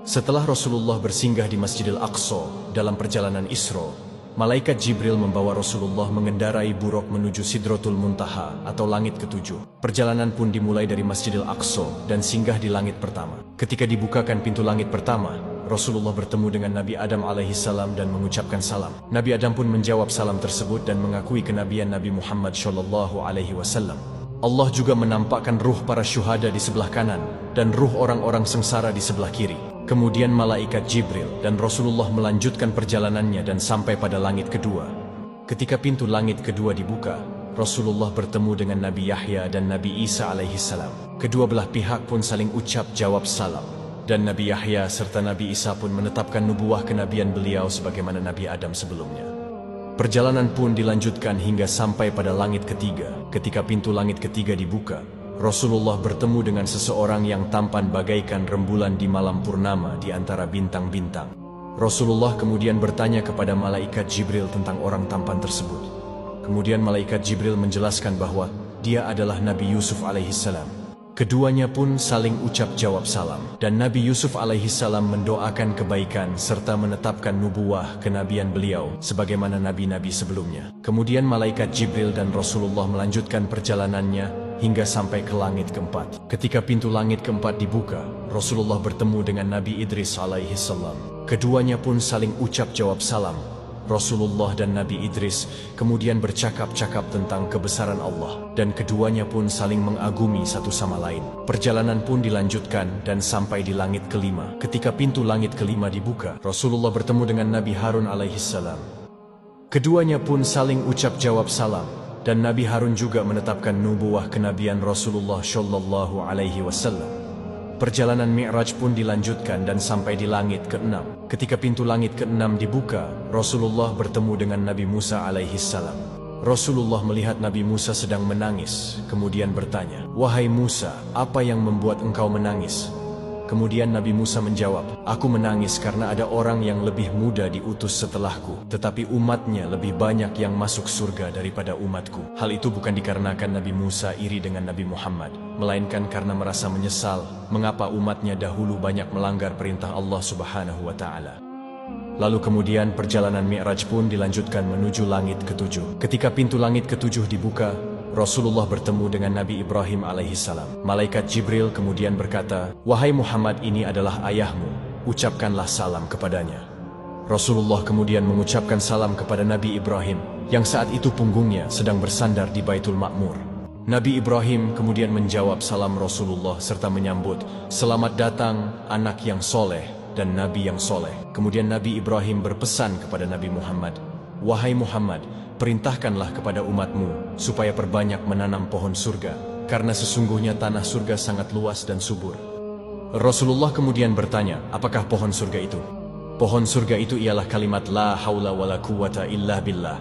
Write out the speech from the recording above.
Setelah Rasulullah bersinggah di Masjidil Aqsa dalam perjalanan Isra, malaikat Jibril membawa Rasulullah mengendarai buraq menuju Sidratul Muntaha atau langit ketujuh. Perjalanan pun dimulai dari Masjidil Aqsa dan singgah di langit pertama. Ketika dibukakan pintu langit pertama, Rasulullah bertemu dengan Nabi Adam alaihissalam dan mengucapkan salam. Nabi Adam pun menjawab salam tersebut dan mengakui kenabian Nabi Muhammad shallallahu alaihi wasallam. Allah juga menampakkan ruh para syuhada di sebelah kanan dan ruh orang-orang sengsara di sebelah kiri. Kemudian malaikat Jibril dan Rasulullah melanjutkan perjalanannya dan sampai pada langit kedua. Ketika pintu langit kedua dibuka, Rasulullah bertemu dengan Nabi Yahya dan Nabi Isa alaihissalam. Kedua belah pihak pun saling ucap jawab salam. Dan Nabi Yahya serta Nabi Isa pun menetapkan nubuah kenabian beliau sebagaimana Nabi Adam sebelumnya. Perjalanan pun dilanjutkan hingga sampai pada langit ketiga. Ketika pintu langit ketiga dibuka, Rasulullah bertemu dengan seseorang yang tampan bagaikan rembulan di malam purnama di antara bintang-bintang. Rasulullah kemudian bertanya kepada malaikat Jibril tentang orang tampan tersebut. Kemudian malaikat Jibril menjelaskan bahwa dia adalah Nabi Yusuf alaihissalam. Keduanya pun saling ucap jawab salam, dan Nabi Yusuf alaihissalam mendoakan kebaikan serta menetapkan nubuah kenabian beliau sebagaimana nabi-nabi sebelumnya. Kemudian malaikat Jibril dan Rasulullah melanjutkan perjalanannya hingga sampai ke langit keempat. Ketika pintu langit keempat dibuka, Rasulullah bertemu dengan Nabi Idris alaihissalam. Keduanya pun saling ucap jawab salam. Rasulullah dan Nabi Idris kemudian bercakap-cakap tentang kebesaran Allah, dan keduanya pun saling mengagumi satu sama lain. Perjalanan pun dilanjutkan dan sampai di langit kelima. Ketika pintu langit kelima dibuka, Rasulullah bertemu dengan Nabi Harun alaihissalam. Keduanya pun saling ucap jawab salam, dan Nabi Harun juga menetapkan nubuah kenabian Rasulullah shallallahu alaihi wasallam. Perjalanan Mi'raj pun dilanjutkan dan sampai di langit ke-6. Ketika pintu langit ke-6 dibuka, Rasulullah bertemu dengan Nabi Musa alaihissalam. Rasulullah melihat Nabi Musa sedang menangis, kemudian bertanya, "Wahai Musa, apa yang membuat engkau menangis?" Kemudian Nabi Musa menjawab, "Aku menangis karena ada orang yang lebih muda diutus setelahku, tetapi umatnya lebih banyak yang masuk surga daripada umatku." Hal itu bukan dikarenakan Nabi Musa iri dengan Nabi Muhammad, melainkan karena merasa menyesal mengapa umatnya dahulu banyak melanggar perintah Allah Subhanahu wa Ta'ala. Lalu kemudian perjalanan Mi'raj pun dilanjutkan menuju langit ketujuh. Ketika pintu langit ketujuh dibuka, Rasulullah bertemu dengan Nabi Ibrahim alaihissalam. Malaikat Jibril kemudian berkata, "Wahai Muhammad, ini adalah ayahmu, ucapkanlah salam kepadanya." Rasulullah kemudian mengucapkan salam kepada Nabi Ibrahim, yang saat itu punggungnya sedang bersandar di Baitul Ma'mur. Nabi Ibrahim kemudian menjawab salam Rasulullah serta menyambut, "Selamat datang anak yang soleh dan Nabi yang soleh." Kemudian Nabi Ibrahim berpesan kepada Nabi Muhammad, "Wahai Muhammad, perintahkanlah kepada umatmu supaya perbanyak menanam pohon surga, karena sesungguhnya tanah surga sangat luas dan subur." Rasulullah kemudian bertanya, "Apakah pohon surga itu?" Pohon surga itu ialah kalimat la haula wala quwata illa billah,